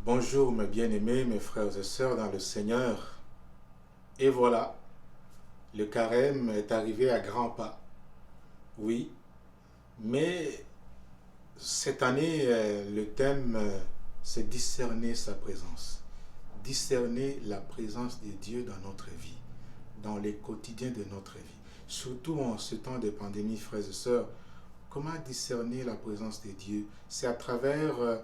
Bonjour mes bien-aimés, mes frères et sœurs dans le Seigneur. Et voilà, le carême est arrivé à grands pas. Oui, mais cette année, le thème, c'est discerner sa présence. Discerner la présence de Dieu dans notre vie, dans les quotidiens de notre vie. Surtout en ce temps de pandémie, frères et sœurs, comment discerner la présence de Dieu? C'est à travers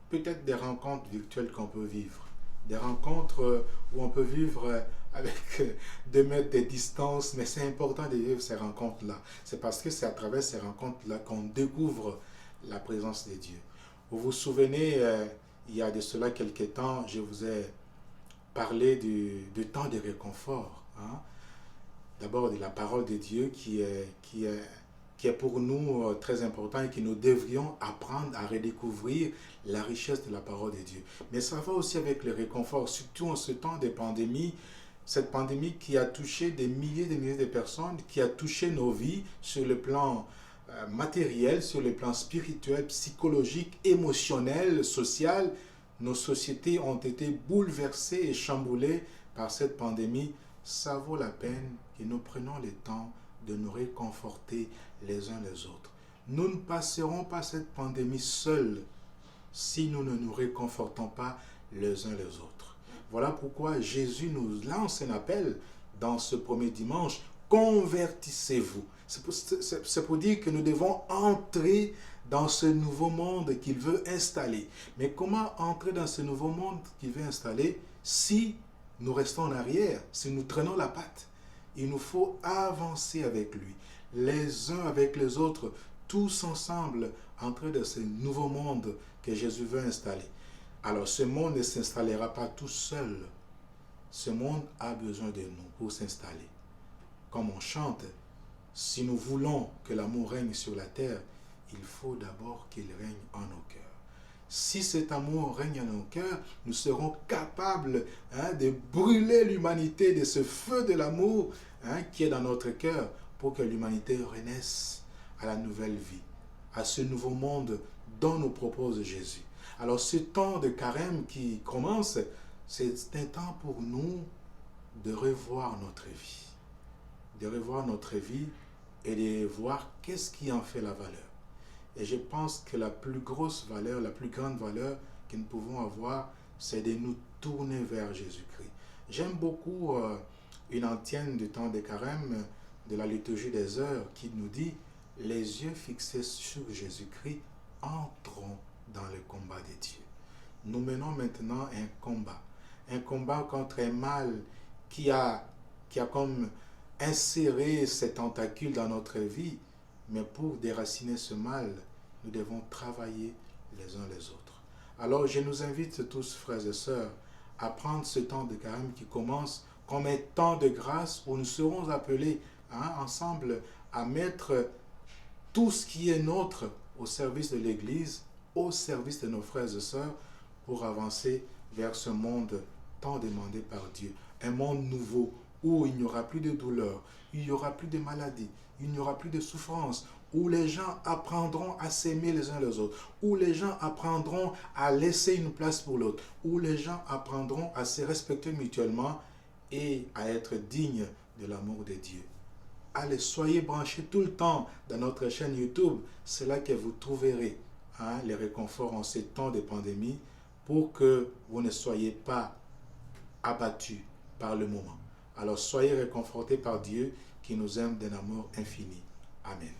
peut-être des rencontres virtuelles qu'on peut vivre. Des rencontres où on peut vivre avec 2 mètres de distance, mais c'est important de vivre ces rencontres-là. C'est parce que c'est à travers ces rencontres-là qu'on découvre la présence de Dieu. Vous vous souvenez, il y a de cela quelques temps, je vous ai parlé du temps de réconfort. Hein? D'abord de la parole de Dieu qui est pour nous très important et que nous devrions apprendre à redécouvrir la richesse de la parole de Dieu. Mais ça va aussi avec le réconfort, surtout en ce temps de pandémie, cette pandémie qui a touché des milliers de personnes, qui a touché nos vies sur le plan matériel, sur le plan spirituel, psychologique, émotionnel, social. Nos sociétés ont été bouleversées et chamboulées par cette pandémie. Ça vaut la peine que nous prenions le temps de nous réconforter les uns les autres. Nous ne passerons pas cette pandémie seuls si nous ne nous réconfortons pas les uns les autres. Voilà pourquoi Jésus nous lance un appel dans ce premier dimanche. Convertissez-vous. C'est pour dire que nous devons entrer dans ce nouveau monde qu'il veut installer. Mais comment entrer dans ce nouveau monde qu'il veut installer si nous restons en arrière, si nous traînons la patte? Il nous faut avancer avec lui, les uns avec les autres, tous ensemble, entrer dans ce nouveau monde que Jésus veut installer. Alors ce monde ne s'installera pas tout seul. Ce monde a besoin de nous pour s'installer. Comme on chante, si nous voulons que l'amour règne sur la terre, il faut d'abord qu'il règne en nos cœurs. Si cet amour règne en nos cœurs, nous serons capables de brûler l'humanité de ce feu de l'amour qui est dans notre cœur pour que l'humanité renaisse à la nouvelle vie, à ce nouveau monde dont nous propose Jésus. Alors ce temps de carême qui commence, c'est un temps pour nous de revoir notre vie. De revoir notre vie et de voir qu'est-ce qui en fait la valeur. Et je pense que la plus grosse valeur, la plus grande valeur que nous pouvons avoir, c'est de nous tourner vers Jésus-Christ. J'aime beaucoup une antienne du temps de carême de la liturgie des heures qui nous dit « Les yeux fixés sur Jésus-Christ, entrons dans le combat de Dieu. » Nous menons maintenant un combat contre un mal qui a comme inséré ses tentacules dans notre vie. Mais pour déraciner ce mal, nous devons travailler les uns les autres. Alors je nous invite tous, frères et sœurs, à prendre ce temps de carême qui commence comme un temps de grâce où nous serons appelés ensemble à mettre tout ce qui est nôtre au service de l'Église, au service de nos frères et sœurs, pour avancer vers ce monde tant demandé par Dieu. Un monde nouveau où il n'y aura plus de douleur, il n'y aura plus de maladies, il n'y aura plus de souffrance, où les gens apprendront à s'aimer les uns les autres, où les gens apprendront à laisser une place pour l'autre, où les gens apprendront à se respecter mutuellement et à être dignes de l'amour de Dieu. Allez, soyez branchés tout le temps dans notre chaîne YouTube. C'est là que vous trouverez les réconforts en ces temps de pandémie pour que vous ne soyez pas abattus par le moment. Alors soyez réconfortés par Dieu qui nous aime d'un amour infini. Amen.